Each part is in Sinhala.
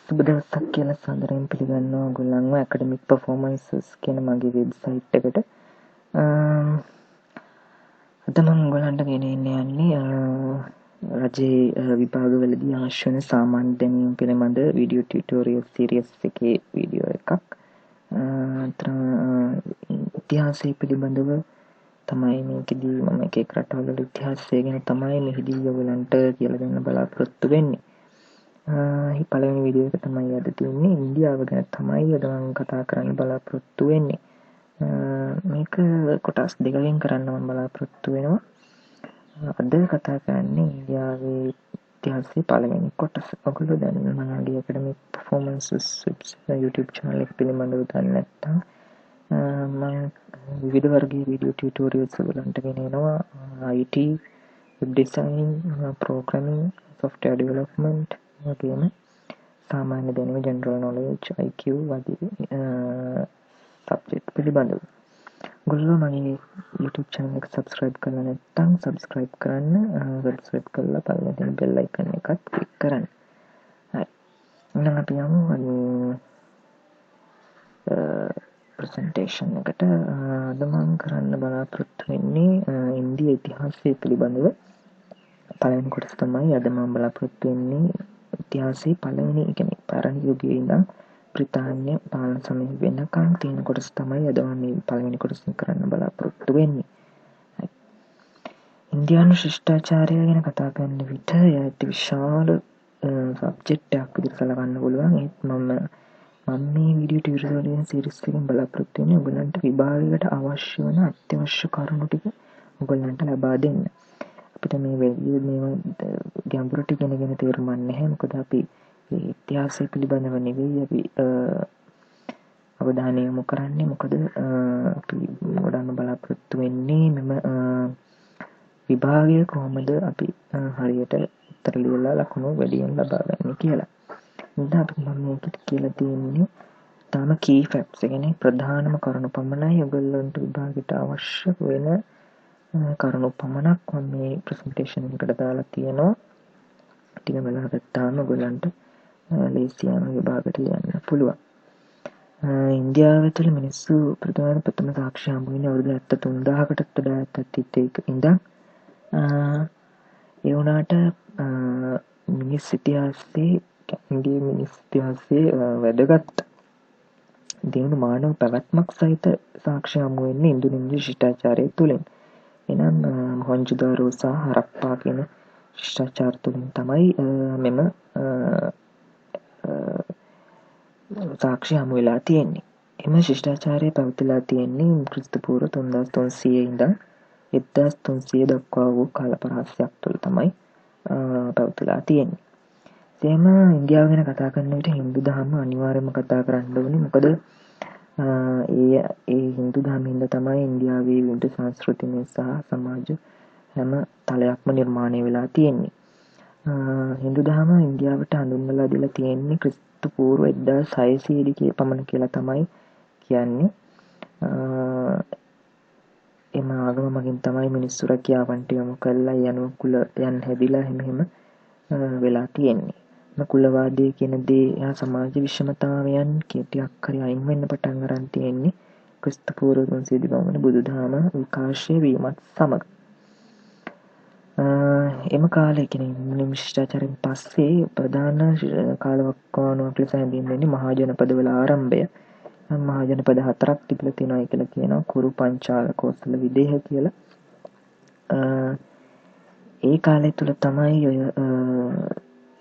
සුබ දවසක් කියලා සාදරයෙන් පිළිගන්නවා ඔයගොල්ලන්ව ඇකඩමික් පර්ෆෝමන්සස් කියන මගේ වෙබ්සයිට් එකට. අද මම ඔයගොල්ලන්ට ගෙනෙන්න යන්නේ රජයේ විභාගවලදී අවශ්‍ය වෙන සාමාන්‍ය දැනීම් පිළිබඳ වීඩියෝ ටියුටෝරියල් සීරීස් එකේ වීඩියෝ එකක්. ඉතිහාසය පිළිබඳව තමයි මේකෙදී මම එක රටවල ඉතිහාසය ගැන තමයි මෙහිදී ඔයගොල්ලන්ට කියලා දෙන්න බලාපොරොත්තු වෙන්නේ. පළවෙනි වීඩියෝ එක තමයි අද තියෙන්නේ. ඉන්දියාව ගැන තමයි අද මම කතා කරන්න බලාපොරොත්තු වෙන්නේ. මේක කොටස් දෙකකින් කරන්න මම බලාපොරොත්තු වෙනවා. අද කතා කරන්නේ ඉන්දියාවේ ඉතිහාසයේ පළවෙනි කොටස. ඔයගොල්ලෝ දැන් මගේ ඇකඩමික් පර්ෆෝමන්සස් YouTube channel එක පිළිබඳව දන්නේ නැත්නම් මම විවිධ වර්ගයේ වීඩියෝ ටියුටෝරියල්ස් වලට ගෙනෙනවා. IT, web design, programming, software development වගේම සාමාන්‍ය දැනුම general knowledge IQ වගේ සබ්ජෙක්ට් පිළිබඳව. ඔයගොල්ලෝ මගේ YouTube channel එක subscribe කරලා නැත්නම් subscribe කරන්න, subscribe කරලා පල්ලෙහාට තියෙන bell icon එකත් click කරන්න. හරි. එහෙනම් අපි යමු presentation එකට. අද මම කරන්න බලාපොරොත්තු වෙන්නේ ඉන්දියා ඉතිහාසය පිළිබඳව. පළවෙනි කොටස තමයි අද මම බලාපොරොත්තු වෙන්නේ ඉතිහාසයේ පළවෙනි කියන්නේ පැරණි යුගයේ ඉඳන් බ්‍රිතාන්‍ය පාලන සමය වෙනකන් තියෙන කොටස තමයි අද මම මේ පළවෙනි කොටසින් කරන්න බලාපොරොත්තු වෙන්නේ. ඉන්දියානු ශිෂ්ටාචාරය ගැන කතා කරන විට ඒත් විශාල සබ්ජෙක්ට් එකක් විදිහට සලකන්න පුළුවන්. ඒත් මම මේ වීඩියෝ ටියුටෝරියල් සීරීස් එකෙන් බලාපොරොත්තු වෙන්නේ ඔයගලන්ට විභාගයකට අවශ්‍ය වෙන අත්‍යවශ්‍ය කරුණු ටික ඔයගලන්ට ලබා දෙන්න. අපිට මේ මේවා ගැඹුරට ඉගෙනගෙන තේරුම් නැහැ. මොකද අපි ඉතිහාසය පිළිබඳව නෙවෙයි අපි අවධානය යොමු කරන්නේ. මොකද අපි ගොඩක් බලාපොරොත්තු වෙන්නේ මෙම විභාගය කොහොමද අපි හරියට උත්තර ලියලා ලකුණු වැඩියෙන් ලබා ගන්න කියලා. ඉතින් අපි මම මේකට කියලා තියෙන්නේ තාම key facts කියන්නේ ප්‍රධානම කරුණු පමණයි ඔයගොල්ලන්ට විභාගයට අවශ්‍ය වෙන කරුණු පමණක් මම මේ ප්‍රසන්ටේෂන් එකට දාලා තියෙනවා. ටික වෙලා ගත්තාම ඔයගොල්ලන්ට ලේසියම විභාගයට ලියන්න පුළුවන්. ඉන්දියාව තුළ මිනිස්සු ප්‍රථම සාක්ෂි හමු වෙන්නේ අවුරුදු 73000කටත් වඩා අතීතයක ඉඳන්. ඒ වුණාට මිනිස් ඉතිහාසයේ වැදගත් දියුණු මානව පැවැත්මක් සහිත සාක්ෂි හමු වෙන්නේ ඉන්දුනින්දු ශිෂ්ටාචාරය තුළින්. එනම් මොහෙන්ජදාරෝ සහ හරප්පා කියන ශිෂ්ටාචාර තුළින් තමයි මෙම සාක්ෂි හමු වෙලා තියෙන්නේ. එම ශිෂ්ටාචාරය පැවතිලා තියෙන්නේ ක්‍රිස්තු පූර්ව 3300 ඉඳන් 1300 දක්වා වූ කාල පරාසයක් තුළ තමයි පැවතිලා තියෙන්නේ. එසේම ඉන්දියාව ගැන කතා කරන විට හින්දු ධර්ම අනිවාර්යයෙන්ම කතා කරන්න ඕනේ. මොකද ඒ හින්දු ධර්මයෙන්ද තමයි ඉන්දියාවේ විවිධ සංස්කෘතිය සහ සමාජ හැම තලයක්ම නිර්මාණය වෙලා තියෙන්නේ. හින්දු ධර්ම ඉන්දියාවට හඳුන්වලා දීලා තියෙන්නේ ක්‍රිස්තු පූර්ව 1600 දී පමණ කියලා තමයි කියන්නේ. එම ආගම මගින් තමයි මිනිස්සු රැකියාවන්ට යොමු කරලා යනුව කුලයන් හැදිලා එහෙම වෙලා තියෙන්නේ. කුලවාදය කියන දේ යා සමාජ විෂමතාවයන් ටිකක් හරි අයින් වෙන්න පටන් ගන්න තියෙන්නේ ක්‍රිස්තු පූර්ව 300 දී පමණ බුදුදහම විකාශය වීමත් සමග. එම කාලේ කියන්නේ ශිෂ්ටාචාරයෙන් පස්සේ ප්‍රධාන කාලවකවානුවක් ලෙස හැඳින්වෙන්නේ මහා ජනපදවල ආරම්භය. මහා ජනපද 4ක් තිබිලා තියෙනවා කියලා කියනවා. කුරු, පංචාල, කෝසල, විදේහ කියලා. ඒ කාලය තුල තමයි ඔය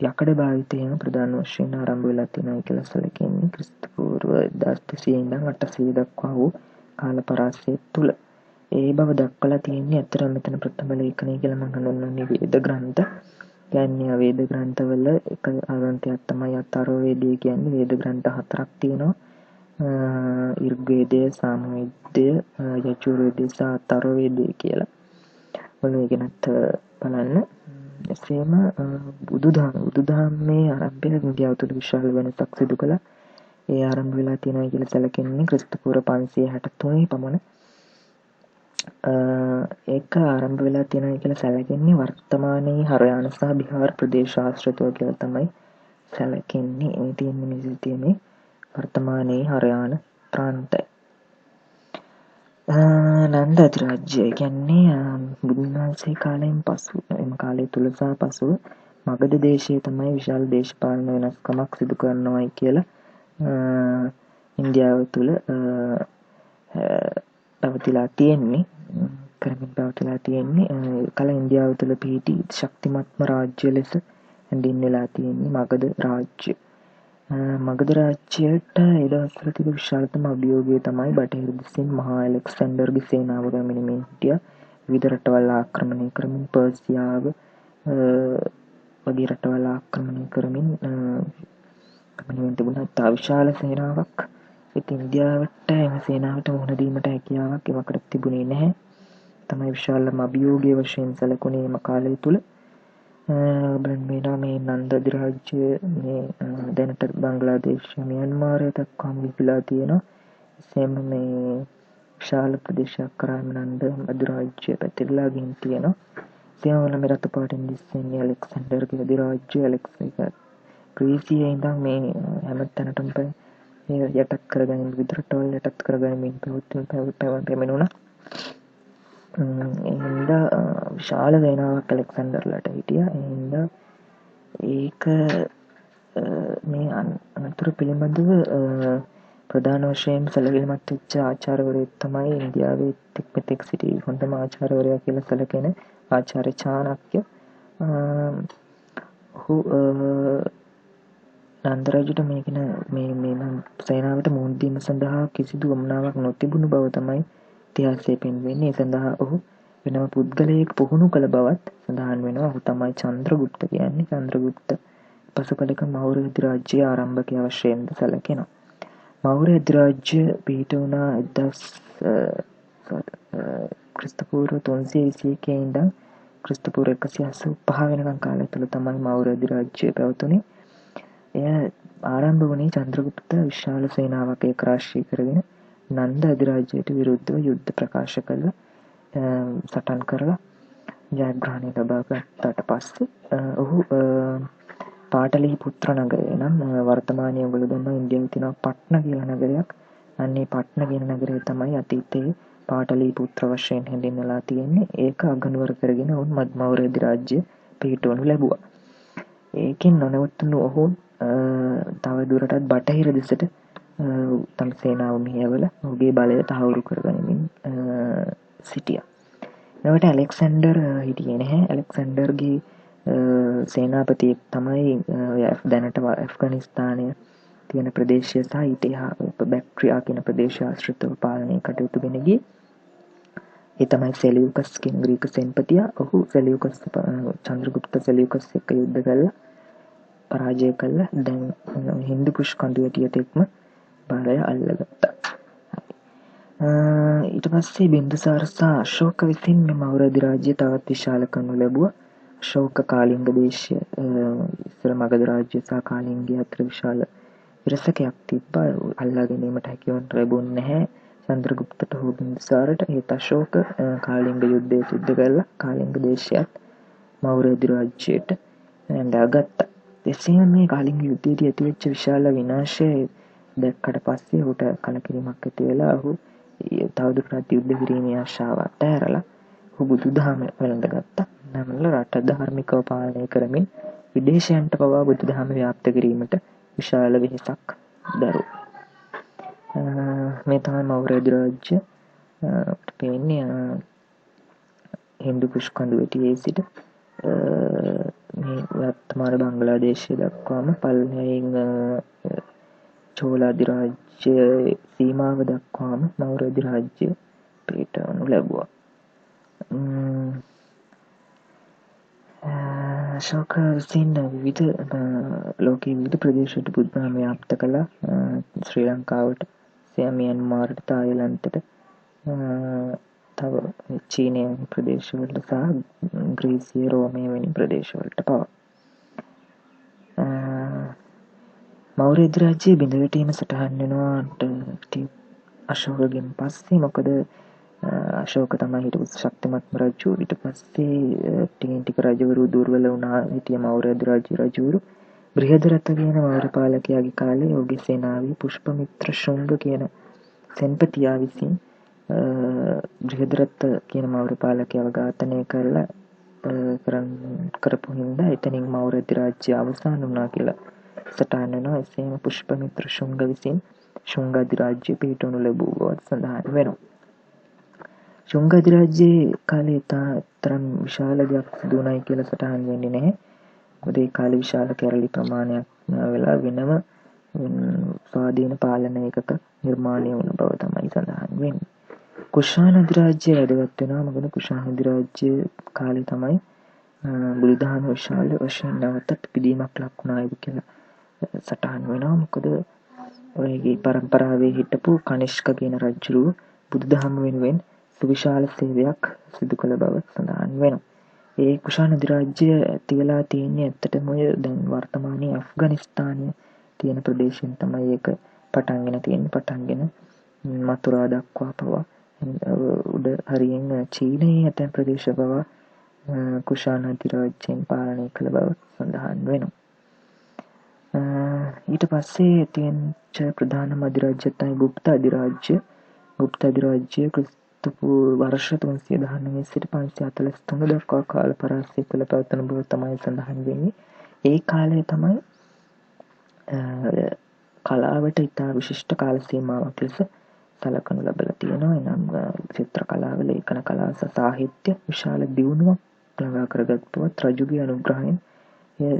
යකඩ භාවිතය ප්‍රධාන වශයෙන් ආරම්භ වෙලා තියෙනවා කියලා සැලකෙන්නේ ක්‍රිස්තු පූර්ව 1200 ඉඳන් 800 දක්වා වූ කාල පරාසය තුල. ඒ බව දක්වලා තියෙන්නේ අතර මෙතන ප්‍රථම ලේඛනය කියලා මම හඳුන්වන්නේ වේද ග්‍රන්ථ. කියන්නේ වේද ග්‍රන්ථවල එක ආරන්තයක් තමයි අථර්වවේදය කියන්නේ. වේද ග්‍රන්ථ 4ක් තියෙනවා. ඍග්වේදය, සාමවේදය, යජුර්වේදය සහ අථර්වවේදය කියලා. ඔන්න ඒ ගැනත් බලන්න. එසේම බුදුදහමේ ආරම්භය ඉන්දියාව තුළ විශාල වෙනසක් සිදු කළා. ඒ ආරම්භ වෙලා තියෙනවා කියලා සැලකෙන්නේ ක්‍රිස්තු පූර්ව 563 පමණ. ඒක ආරම්භ වෙලා තියෙනවා කියලා සැලකෙන්නේ වර්තමානයේ හරයාන සහ බිහාර ප්‍රදේශ ආශ්‍රිතව කියලා තමයි සැලකෙන්නේ. මේ තියෙන මිනිස්සු තියෙන්නේ වර්තමානයේ හරයාන ප්‍රාන්තය. නන්ද අධිරාජ්‍යය කියන්නේ බුදුන් වහන්සේ කාලයෙන් පසු එම කාලය තුල සහ පසුව මගධ දේශයේ තමයි විශාල දේශපාලන වෙනස්කමක් සිදු කරනවායි කියලා ඉන්දියාව තුල පවතිලා තියෙන්නේ. කල ඉන්දියාව තුළ පිහිටි ශක්තිමත්ම රාජ්‍ය ලෙස හැඳින්වෙලා තියෙන්නේ මගධ රාජ්‍ය. මගධ රාජ්‍යයට ඒ දවස්වල තිබු විශාලතම අභියෝගය තමයි බටහිර දිසෙන් මහා ඇලෙක්සැන්ඩර්ගේ සේනාව පැමිණෙමින් හිටියා. විවිධ රටවල් ආක්‍රමණය කරමින් පර්සියාව වගේ රටවල් ආක්‍රමණය කරමින් තිබුණා ඉතා විශාල සේනාවක්. ඉතින් ඉන්දියාවට එම සේනාවට මුහුණ දීමට හැකියාවක් එවකට තිබුණේ නැහැ. තමයි විශාලම අභියෝගය වශයෙන් සැලකුණේ එම කාලය තුල. මේ නන්ද අධිරාජ්‍ය මේ දැනට බංග්ලාදේශ මියන්මාරය දක්වාම විහිලා තියෙනවා. එසේම මේ විශාල ප්‍රදේශයක් කරාම නන්ද අධිරාජ්‍ය පැතිරලා ගින් තියෙනවා. එසේම මේ රට පාටින් දිස්සෙන්නේ ඇලෙක්සැන්ඩර්ගේ අධිරාජ්‍ය. ග්‍රීසියේ ඉඳන් මේ හැම තැනටම යටත් කරගනිමින් විවිධ රටවල් යටත් කරගනිමින් පැමිණුණා. එහින්දා විශාල සේනාවක් ඇලෙක්සැන්ඩර්ලට හිටියා. එහින්දා ඒක මේ අනතුරු පිළිබඳව ප්‍රධාන වශයෙන් සැලකිලිමත් වෙච්ච ආචාර්යවරයෙක් තමයි ඉන්දියාවේ මෙතෙක් සිටි හොඳම ආචාර්යවරයා කියලා සැලකෙන ආචාර්ය චාණක්‍ය. ඔහු නන්ද රජුට මේ සේනාවට මුහුණ දීම සඳහා කිසිදු වමනාවක් නොතිබුණු බව තමයි ඉතිහාසයේ පෙන්වන්නේ. ඒ සඳහා ඔහු වෙනම පුද්ගලයෙක් පුහුණු කළ බවත් සඳහන් වෙනවා. ඔහු තමයි චන්ද්‍රගුප්ත කියන්නේ. චන්ද්‍රගුප්ත පසු කලක මෞර්ය අධිරාජ්‍යයේ ආරම්භකයා වශයෙන් සැලකෙනවා. මෞර්ය අධිරාජ්‍ය පිහිට වුණා ක්‍රිස්තපූර්ව 321 ඉඳන් ක්‍රිස්තපූර්ව 185 වෙනකම් කාලය තුල තමයි මෞර්ය අධිරාජ්‍යය පැවතුනේ. එය ආරම්භ වුණේ චන්ද්‍රගුප්ත විශාල සේනාවක් ඒකරාශී කරගෙන නන්ද අධිරාජ්‍යයට විරුද්ධව යුද්ධ ප්‍රකාශ කළ සටන් කරලා ජයග්‍රහණය ලබා ගත්තට පස්සේ ඔහු පාටලිපුත්‍ර නගරය නම් වර්තමානයේ ඔයගොල්ලෝ දන්නවා ඉන්දියාවේ තියෙන පට්න කියලා නගරයක්. අන්නේ පට්න කියන නගරය තමයි අතීතයේ පාටලිපුත්‍ර වශයෙන් හැඳින්වලා තියෙන්නේ. ඒක අගනුවර කරගෙන ඔවුන් මෞර්ය අධිරාජ්‍ය පිහිටවනු ලැබුවා. ඒකෙන් නොනවතුණු ඔහු තව දුරටත් බටහිර දෙසට තම සේනාව මෙහෙයවලා ඔහුගේ බලය තහවුරු කරගනිමින් සිටියා. එනකොට ඇලෙක්සැන්ඩර් හිටියේ නැහැ. ඇලෙක්සැන්ඩර්ගේ සේනාපතියෙක් තමයි දැනට ඇෆ්ගනිස්තානය තියෙන ප්‍රදේශය සහ ඊට එහා බැක්ට්‍රියා කියන ප්‍රදේශය ආශ්‍රිතව පාලනය කටයුතු ගෙන ගියේ. ඒ තමයි සෙලියුකස් කියන ග්‍රීක සෙන්පතියා. ඔහු සෙලියුකස් චන්ද්‍රගුප්ත සෙලියුකස් එක්ක යුද්ධ කළා පරාජය කළා. දැන් හින්දු කුෂ් කඳුවැටියට එක්ම බලය අල්ලගත්තා. ඊට පස්සේ බින්දුසාර සහ අශෝක විසින් මේ මෞර්ය අධිරාජ්‍ය තවත් විශාල කරනු ලැබුවා. අශෝක කාලිංග දේශය ඉස්සර මගධ රාජ්‍ය සහ කාලිංගය අතර විශාල විරසකයක් තිබ්බා. අල්ලා ගැනීමට හැකියාවක් ලැබුණේ නැහැ චන්ද්‍රගුප්තට හෝ බින්දුසාරට. ඒත් අශෝක කාලිංග යුද්ධය සිද්ධ කළා. කාලිංග දේශයත් මෞර්ය අධිරාජ්‍යයට ඇඳගත්තා. එසේම මේ කාලිංග යුද්ධයේදී ඇතිවෙච්ච විශාල විනාශය දැක්කට පස්සේ ඔහුට කලකිරීමක් ඇති වෙලා ඔහු තවදුරටත් යුද්ධ කිරීමේ ආශාව අත්හැරලා ඔහු බුදුදහම වැළඳගත්තා. නමුත් රට ධාර්මිකව පාලනය කරමින් විදේශයන්ට පවා බුදුදහම ව්‍යාප්ත කිරීමට විශාල වෙහෙසක් දරුවා. මේ තමයි මෞර්ය අධිරාජ්‍ය පෙන්නේ හින්දු කුෂ් කඳුවැටියේ සිට මේ වර්තමාන බංග්ලාදේශය දක්වාම පල්ලෙයින් චෝල අධිරාජ්‍ය සීමාව දක්වාම මෞර්ය අධිරාජ්‍ය පිහිටවනු ලැබුවා. අශෝක විසින් විවිධ ලෝකයේ විවිධ ප්‍රදේශවලට බුදුදහම ව්‍යාප්ත කළා. ශ්‍රී ලංකාවට, මියන්මාරට, තායිලන්තයට, තව චීනයේ ප්‍රදේශවලට සහ ග්‍රීසිය, රෝමය වැනි ප්‍රදේශවලට පවා. මෞර්ය අධිරාජ්‍යයේ බිඳවැටීම සටහන් වෙනවා අශෝකගෙන් පස්සේ. මොකද අශෝක තමයි හිටපු ශක්තිමත්ම රජු. ඊට පස්සේ ටිකෙන් ටික රජවරු දුර්වල වුණා. හිටිය මෞර්ය අධිරාජ්‍ය රජවරු. බ්‍රිහදරථ කියන මෞර්යපාලකයාගේ කාලේ ඔහුගේ සේනාවේ පුෂ්පමිත්‍ර ශුංග කියන සෙන්පතියා විසින් බ්‍රිහදරථ කියන මෞර්යපාලකයාව ඝාතනය කරපු හින්දා එතනින් මෞර්ය අධිරාජ්‍ය අවසන් වුණා කියලා සටහන් වෙනවා. එසේම පුෂ්පමිත්‍ර ශුංග විසින් ශුංග අධිරාජ්‍ය පිහිටවනු ලැබූ බවත් සඳහන් වෙනවා. ශුංග අධිරාජ්‍යයේ කාලේ තරම් විශාල දෙයක් සිදු වුණයි කියලා සටහන් වෙන්නේ නැහැ. මොකද ඒ කාලේ විශාල කැරළි ප්‍රමාණයක් වෙලා වෙනම ස්වාධීන පාලන ඒකක නිර්මාණය වුණ බව තමයි සඳහන් වෙන්නේ. කුෂාණ අධිරාජ්‍ය වැදගත් වෙනවා. මොකද කුෂාණ අධිරාජ්‍ය කාලේ තමයි බුදුදහම විශාල වශයෙන් නැවත පිපිදීමක් ලක් වුණායි කියලා සටහන් වෙනවා. මොකද ඔයගේ පරම්පරාවේ හිටපු කනිෂ්ක කියන රජුරුව බුදුදහම වෙනුවෙන් සුවිශාල සේවයක් සිදු කළ බව සඳහන් වෙනවා. ඒ කුෂාණ අධිරාජ්‍ය ඇති වෙලා තියෙන්නේ ඇත්තටම ඔය දැන් වර්තමානයේ ඇෆ්ගනිස්තානයේ තියෙන ප්‍රදේශයෙන් තමයි ඒක පටන්ගෙන තියෙන්නේ. පටන්ගෙන මතුරා දක්වා පවා උඩ හරියෙන් චීනයේ ඇතැම් ප්‍රදේශ පවා කුෂාණ අධිරාජ්‍යයෙන් පාලනය කළ බව සඳහන් වෙනවා. ඊට පස්සේ තියෙච්ච ප්‍රධානම අධිරාජ්‍යය තමයි ගුප්ත අධිරාජ්‍ය. ගුප්ත අධිරාජ්‍ය වර්ෂ 319 සිට 543 දක්වා කාල පරාසය තුළ පැවතුන බව තමයි සඳහන් වෙන්නේ. ඒ කාලය තමයි කලාවට ඉතා විශිෂ්ට කාල සීමාවක් ලෙස සලකනු ලබලා තියෙනවා. එනම් චිත්‍ර කලාව, ලේඛන කලාව සහ සාහිත්‍ය විශාල දියුණුවක් ළඟා කරගත් බවත් රජුගේ අනුග්‍රහයෙන් එය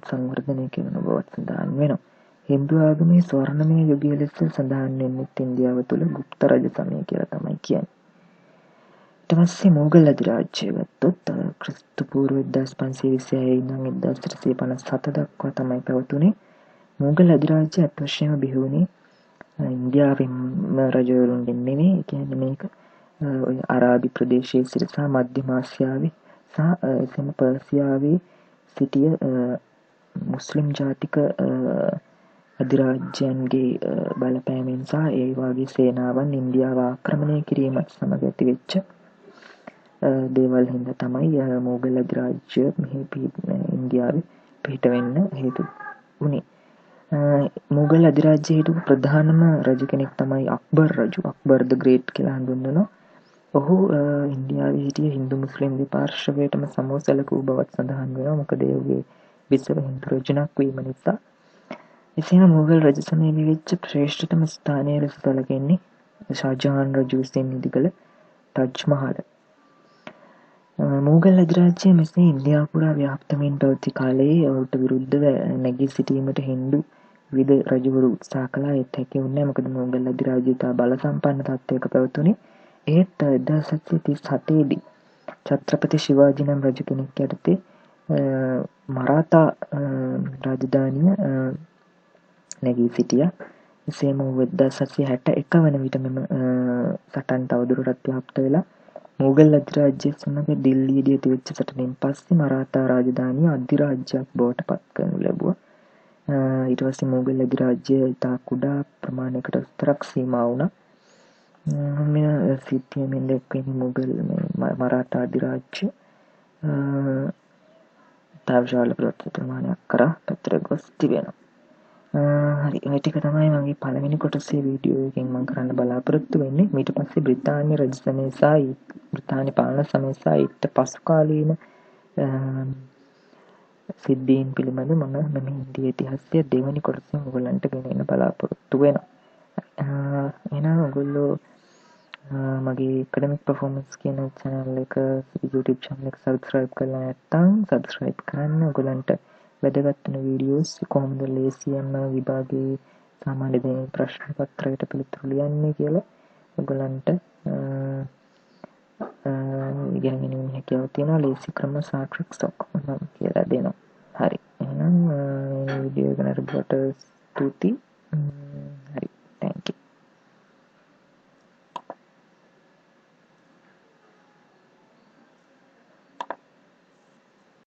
සංවර්ධනය කරන බවත් සඳහන් වෙනවා. හින්දු ආගමේ ස්වර්ණමය යුගය ලෙස සඳහන් වෙන්නේ ඉන්දියාව තුළ ගුප්ත රජ සමය කියලා තමයි කියන්නේ. ඊට පස්සේ මෝගල් අධිරාජ්‍යය ගත්තොත් ක්‍රිස්තු පූර්ව 1526 ඉඳන් 1857 දක්වා තමයි පැවතුනේ. මෝගල් අධිරාජ්‍යය අත් වශයෙන්ම බිහි වුණේ ඉන්දියාවෙන් රජවරුන්ගෙන් නෙමෙයි. ඒ කියන්නේ මේක ඔය අරාබි ප්‍රදේශයේ සිට සහ මධ්‍යම ආසියාවේ සහ එසේම පර්සියාවේ සිටිය මුස්ලිම් ජාතික අධිරාජ්‍යයන්ගේ බලපෑමෙන් සහ ඒ වගේ සේනාවන් ඉන්දියාව ආක්‍රමණය කිරීමත් සමග ඇතිවෙච්ච දේවල් හින්දා තමයි මෝගල් අධිරාජ්‍ය මෙහි ඉන්දියාවේ පිහිට වෙන්න හේතු වුණේ. මෝගල් අධිරාජ්‍යයේ හිටපු ප්‍රධානම රජ කෙනෙක් තමයි අක්බර් රජු. අක්බර් ද ග්‍රේට් කියලා හඳුන්වනවා. ඔහු ඉන්දියාවේ හිටිය හින්දු මුස්ලිම් දෙපාර්ශ්වයටම සමව සැලකූ බවත් සඳහන් වෙනවා. මොකද ඔහුගේ බිසව හින්දු රජුණක් වීම නිසා. එසේම මෝගල් රජ සමයේ වෙච්ච ශ්‍රේෂ්ඨතම ස්ථානය ලෙස සැලකෙන්නේ ෂාජහාන් රජු විසින් ඉදිකළ ටජ් මහල්. මෝගල් අධිරාජ්‍යය මෙසේ ඉන්දියාව පුරා ව්‍යාප්ත වෙමින් පැවති කාලයේ ඔහුට විරුද්ධව නැගී සිටීමට හින්දු විවිධ රජවරු උත්සාහ කළා. ඒත් හැකි වුණේ නැහැ. මොකද මෝගල් අධිරාජ්‍යය තා බල සම්පන්න තත්ත්වයක පැවතුනේ. ඒත් 1737 දී ඡත්‍රපති ශිවාජි නම් රජ කෙනෙක් යටතේ මරාතා රාජධානිය නැගී සිටියා. එසේම 1761 වන විට මෙම සටන් තවදුරටත් ව්‍යාප්ත වෙලා මෝගල් අධිරාජ්‍යය සමග දිල්ලියේදී ඇතිවෙච්ච සටනෙන් පස්සේ මරාතා රාජධානිය අධිරාජ්‍යයක් බවට පත් කරනු ලැබුවා. ඊට පස්සේ මෝගල් අධිරාජ්‍යය ඉතා කුඩා ප්‍රමාණයකට විතරක් සීමා වුණා. මෙය සිද්ධියෙන් දැක්වෙන්නේ මෝගල් මරාතා අධිරාජ්‍ය තාවශාල ප්‍රමාණයක් කරා පැත්තට ගොස් තිබෙනවා. හරි, ඔය ටික තමයි මගේ පළවෙනි කොටසේ වීඩියෝ එකෙන් මම කරන්න බලාපොරොත්තු වෙන්නේ. ඊට පස්සේ බ්‍රිතාන්‍ය රජ සමය සහ බ්‍රිතාන්‍ය පාලන සමය සහ ඊට පසු කාලීන සිද්ධීන් පිළිබඳ මම මේ ඉන්දියා ඉතිහාසය දෙවෙනි කොටසෙන් ඔයගොල්ලන්ට ගෙනෙන්න බලාපොරොත්තු වෙනවා. එහෙනම් ඔයගොල්ලෝ මගේ ඇකඩමික් පර්ෆෝමන්ස් කියන channel එක YouTube channel එක subscribe කරලා නැත්නම් subscribe කරන්න. ඔයගොල්ලන්ට වැදගත් වෙන වීඩියෝස් කොහොමද ලේසියෙන්ම විභාගයේ සාමාන්‍ය දෙන ප්‍රශ්න පත්‍රයට පිළිතුරු ලියන්නේ කියලා ඔයගොල්ලන්ට ඉගෙන ගැනීම හැකියාව තියෙනවා. ලේසි ක්‍රම සහ ට්‍රික්ස් ඔක්කොම මම කියලා දෙනවා. හරි, එහෙනම් වීඩියෝ එක නරඹුවට ස්තුතියි. හරි.